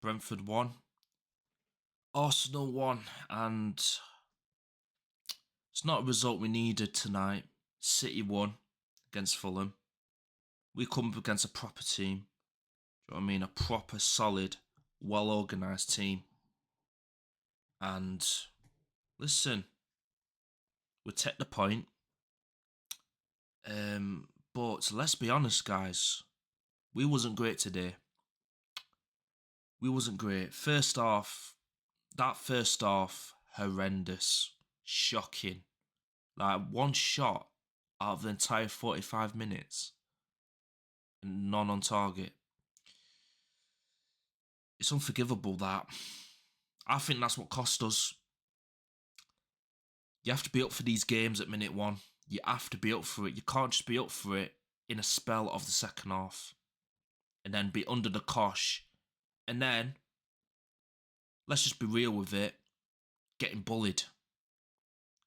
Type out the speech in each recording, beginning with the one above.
Brentford won, Arsenal won, and it's not a result we needed tonight. City won against Fulham. We come up against a proper team. Do you know what I mean? A proper, solid, well-organised team. And listen, we take the point. But let's be honest, guys. We wasn't great today. We wasn't great. First half, horrendous. Shocking. Like one shot out of the entire 45 minutes. And none on target. It's unforgivable that. I think that's what cost us. You have to be up for these games at minute one. You have to be up for it. You can't just be up for it in a spell of the second half. And then be under the cosh. And then, let's just be real with it, getting bullied.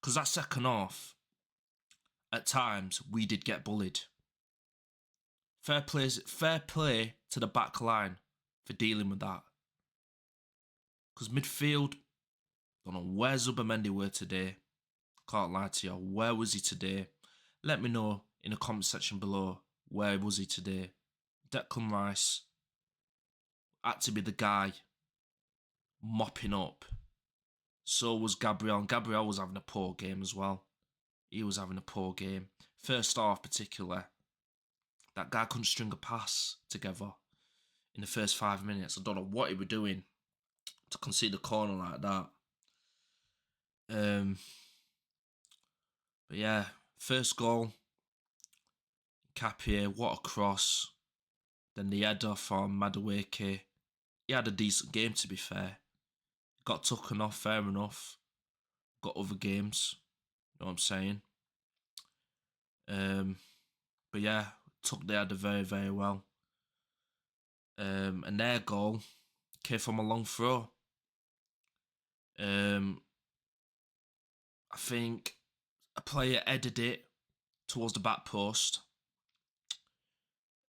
Because that second half, at times, we did get bullied. Fair play to the back line for dealing with that. Because midfield, don't know where Zubimendi were today. Can't lie to you. Where was he today? Let me know in the comment section below. Where was he today? Declan Rice had to be the guy mopping up. So was Gabriel. And Gabriel was having a poor game as well. He was having a poor game. First half particularly. That guy couldn't string a pass together in the first 5 minutes. I don't know what he was doing to concede a corner like that. But yeah, first goal. Capie, what a cross. Then the header from Madueke. He had a decent game, to be fair. Got taken off, fair enough. Got other games. You know what I'm saying? But yeah, took the header very, very well. And their goal came from a long throw. I think a player headed it towards the back post.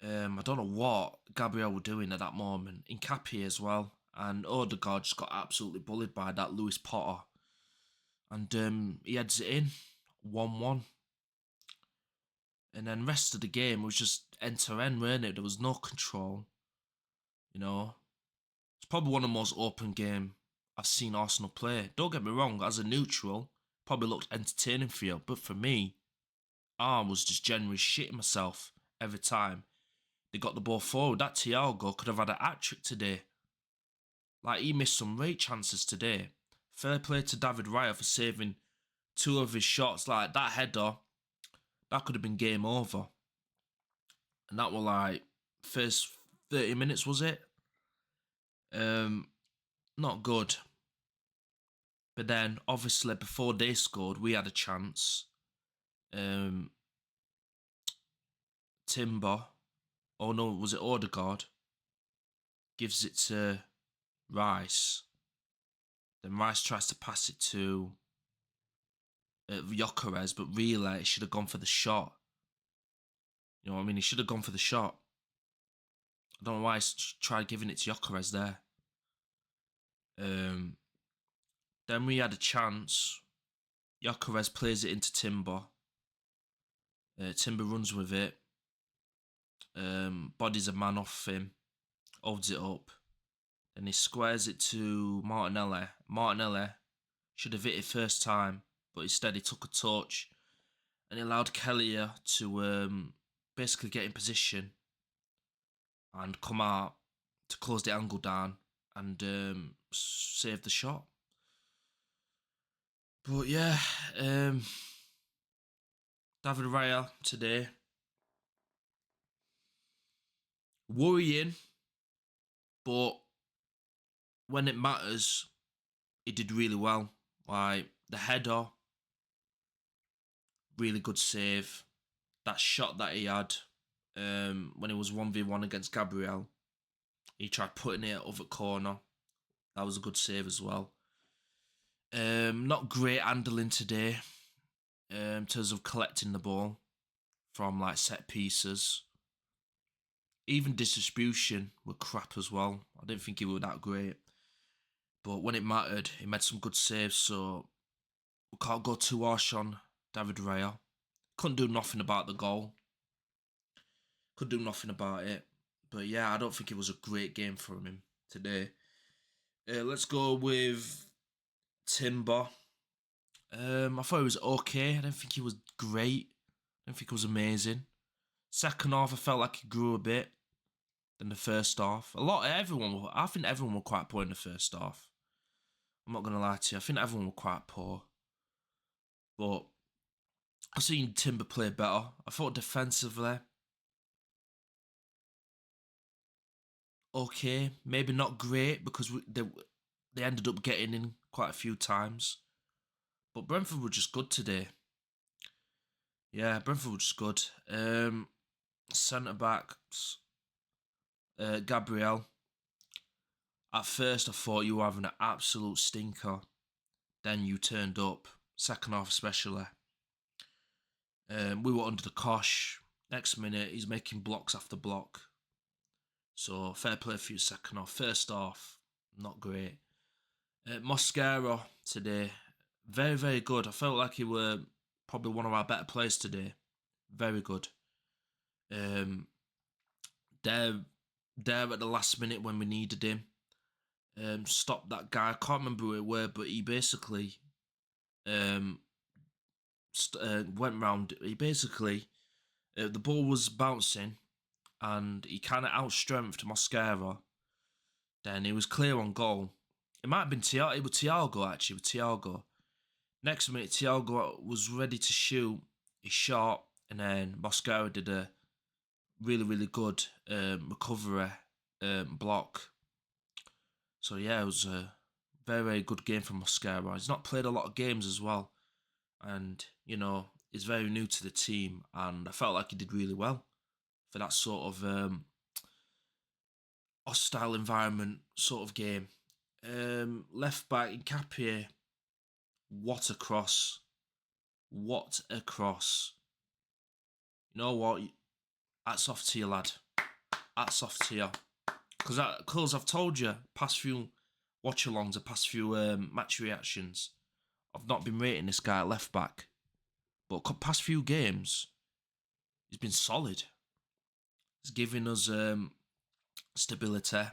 I don't know what Gabriel were doing at that moment. Incapie as well. And Odegaard just got absolutely bullied by that Lewis Potter. And he heads it in. 1-1. And then rest of the game was just end-to-end, weren't it? There was no control. You know? It's probably one of the most open games I've seen Arsenal play. Don't get me wrong, as a neutral, probably looked entertaining for you. But for me, I was just generally shitting myself every time they got the ball forward. That Thiago could have had a hat-trick today. Like, he missed some great chances today. Fair play to David Raya for saving two of his shots. Like, that header, that could have been game over. And that was like, first 30 minutes, was it? Not good. But then, obviously, before they scored, we had a chance. Timber, oh no, was it Odegaard? Gives it to Rice. Then Rice tries to pass it to Gyökeres, but really, he should have gone for the shot. You know what I mean? He should have gone for the shot. I don't know why he's tried giving it to Gyökeres there. Then we had a chance. Gyökeres plays it into Timber. Timber runs with it. Bodies a man off him. Holds it up. Then he squares it to Martinelli. Martinelli should have hit it first time, but instead he took a touch and he allowed Kelly to basically get in position and come out to close the angle down and save the shot. But yeah, David Raya today, worrying, but when it matters, he did really well. Like, the header, really good save. That shot that he had when it was 1v1 against Gabriel, he tried putting it over the corner. That was a good save as well. Not great handling today in terms of collecting the ball from like set pieces. Even distribution were crap as well. I didn't think he was that great. But when it mattered, he made some good saves, so we can't go too harsh on David Raya. Couldn't do nothing about the goal. Could do nothing about it. But yeah, I don't think it was a great game from him today. Let's go with Timber. I thought it was okay. I didn't think he was great. I didn't think it was amazing. Second half, I felt like he grew a bit than the first half. I think everyone were quite poor in the first half. I'm not gonna lie to you. I think everyone were quite poor. But I've seen Timber play better. I thought defensively, okay, maybe not great because they ended up getting in quite a few times. But Brentford were just good today. Yeah, Brentford were just good. Centre backs, Gabriel. At first, I thought you were having an absolute stinker. Then you turned up. Second half, especially. We were under the cosh. Next minute, he's making blocks after block. So, fair play for you second half. First half, not great. Mosquera today, very, very good. I felt like he were probably one of our better players today. Very good. There at the last minute when we needed him. Stopped that guy. I can't remember who it were, but he basically went round. He basically the ball was bouncing, and he kind of outstrengthed Mosquera. Then he was clear on goal. It might have been Thiago. It was Thiago actually. With Thiago. Next minute, Thiago was ready to shoot. He shot, and then Mosquera did a really, really good recovery block. So yeah, it was a very, very good game from Mosquera. He's not played a lot of games as well, and he's very new to the team. And I felt like he did really well for that sort of hostile environment sort of game. Left back in Capier, what a cross! What a cross! You know what? Hats off to you, lad. Hats off to you. Because I've told you, past few watch-alongs, the past few match reactions, I've not been rating this guy at left back. But past few games, he's been solid. He's giving us stability.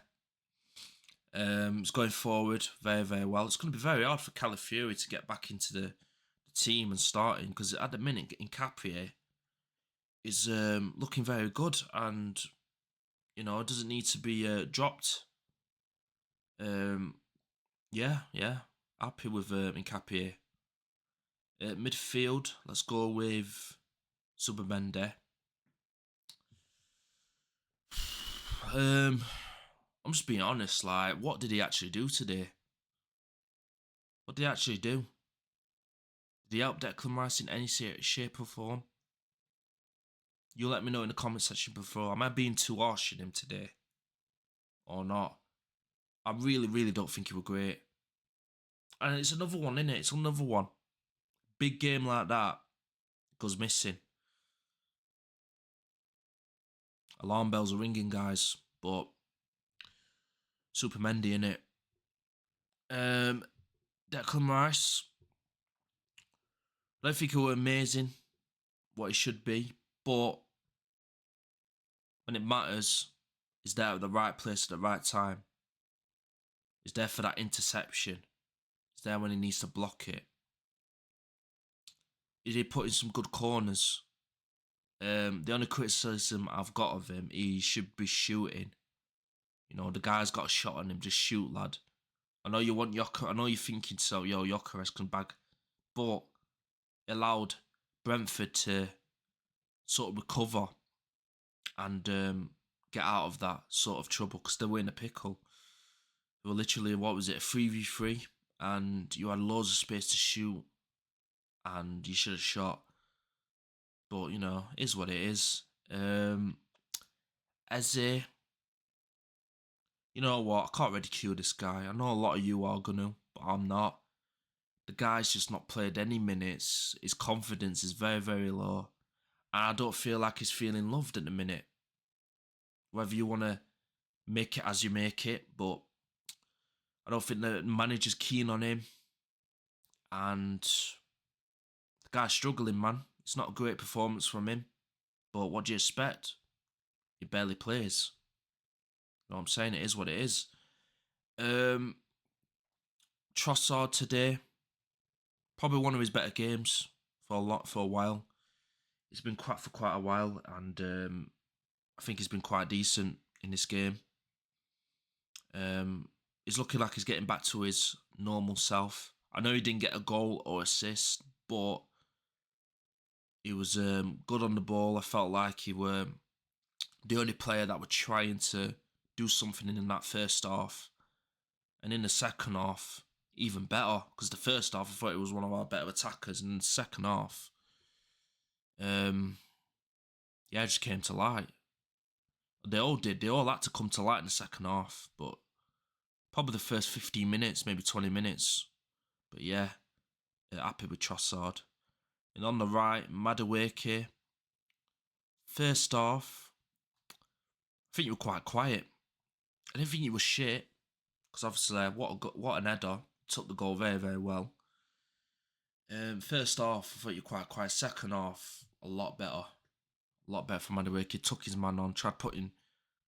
He's going forward very, very well. It's going to be very hard for Calafiori to get back into the team and starting, because at the minute, in Caprier is looking very good, and it doesn't need to be dropped. Yeah, happy with Nkapie. Midfield, let's go with Subamende. I'm just being honest. Like, what did he actually do today? What did he actually do? Did he help Declan Rice in any shape or form? You let me know in the comment section before. Am I being too harsh on him today, or not? I really, really don't think he was great. And it's another one, isn't it? It's another one. Big game like that goes missing. Alarm bells are ringing, guys. But Super Mendy, innit? Declan Rice. I don't think he was amazing, what he should be. But when it matters, he's there at the right place at the right time. He's there for that interception. He's there when he needs to block it. He did put in some good corners. The only criticism I've got of him, he should be shooting. The guy's got a shot on him. Just shoot, lad. I know you want Yoker. I know you're thinking so. Yokeres can bag, but it allowed Brentford to sort of recover and get out of that sort of trouble, because they were in a pickle. They were literally, what was it, a 3v3, and you had loads of space to shoot, and you should have shot. But it is what it is. Eze, you know what? I can't ridicule this guy. I know a lot of you are gonna, but I'm not. The guy's just not played any minutes. His confidence is very, very low. And I don't feel like he's feeling loved at the minute. whether you want to make it as you make it, but I don't think the manager's keen on him. And the guy's struggling, man. It's not a great performance from him. But what do you expect? He barely plays. You know what I'm saying? It is what it is. Trossard today, probably one of his better games for a while. It's been quite a while, and I think he's been quite decent in this game. He's looking like he's getting back to his normal self. I know he didn't get a goal or assist, but he was good on the ball. I felt like he were the only player that were trying to do something in that first half. And in the second half, even better, because the first half I thought he was one of our better attackers, and in the second half, yeah, it just came to light. They all did. They all had to come to light in the second half, but probably the first 15 minutes, maybe 20 minutes. But yeah, happy with Trossard. And on the right, Madueke. First half, I think you were quite quiet. I didn't think you were shit, because obviously, what an header. Took the goal very, very well. First half, I thought you were quite quiet. Second half, a lot better. A lot better from Madueke. Took his man on, tried putting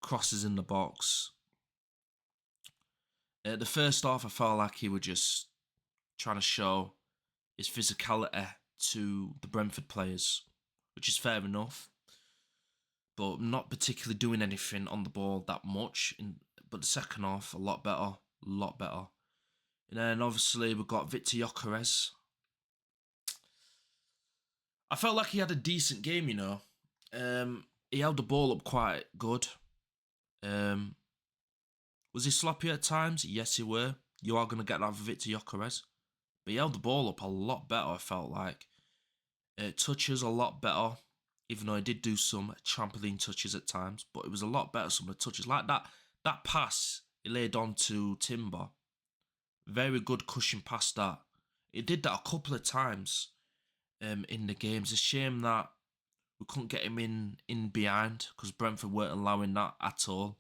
crosses in the box. The first half, I felt like he was just trying to show his physicality to the Brentford players, which is fair enough, but not particularly doing anything on the ball that much. But the second half, a lot better. And then obviously we've got Victor Gyökeres. I felt like he had a decent game, you know. He held the ball up quite good. Was he sloppy at times? Yes, he were. You are going to get that for Victor Gyökeres. But he held the ball up a lot better, I felt like. Touches a lot better, even though he did do some trampoline touches at times. But it was a lot better, some of the touches. Like that pass he laid on to Timber. Very good cushion past that. He did that a couple of times in the games. It's a shame that we couldn't get him in behind, because Brentford weren't allowing that at all.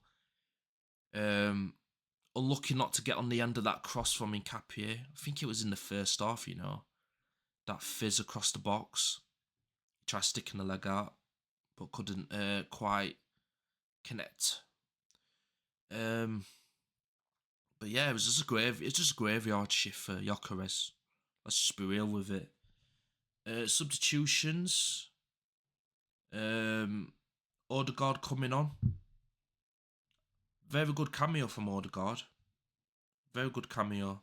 Unlucky not to get on the end of that cross from Nketiah. I think it was in the first half, you know. That fizz across the box. He tried sticking the leg out, but couldn't quite connect. But yeah, it was just a graveyard shift for Gyökeres. Let's just be real with it. Substitutions. Odegaard coming on. Very good cameo from Odegaard. Very good cameo.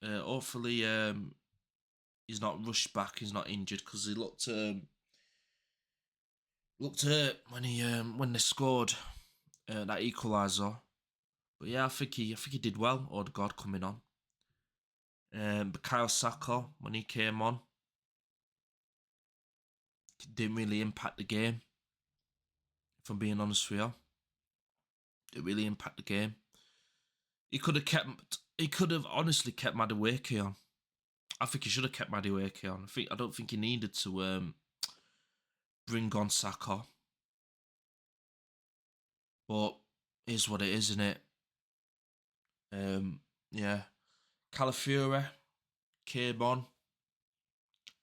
Hopefully, he's not rushed back. He's not injured, because he looked hurt when they scored that equaliser. But yeah, I think he did well. Odegaard coming on. Bukayo Saka, when he came on, didn't really impact the game. If I'm being honest with you, didn't really impact the game. He could have honestly kept Madueke on. I think he should have kept Madueke on. I don't think he needed to bring on Saka. But it is what it is, isn't it? Yeah. Calafiore came on.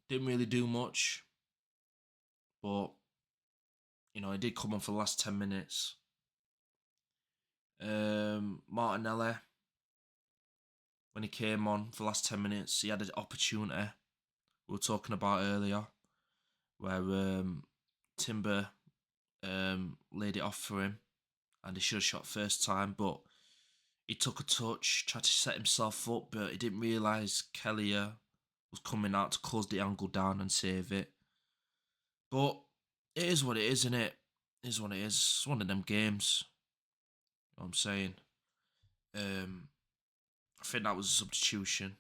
Didn't really do much. But, you know, he did come on for the last 10 minutes. Martinelli, when he came on for the last 10 minutes, he had an opportunity we were talking about earlier, where Timber laid it off for him, and he should have shot first time, but he took a touch, tried to set himself up, but he didn't realise Kelly was coming out to close the angle down and save it. But it is what it is, isn't it? It is what it is. It's one of them games. You know what I'm saying? I think that was a substitution.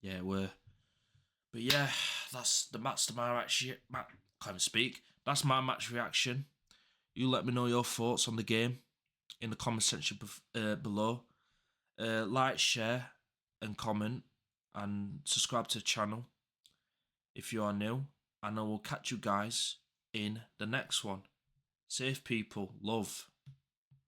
Yeah, it were. But yeah, that's my reaction. Can't even speak. That's my match reaction. You let me know your thoughts on the game in the comment section below. Like, share, and comment, and subscribe to the channel if you are new. And I will catch you guys in the next one. Safe people love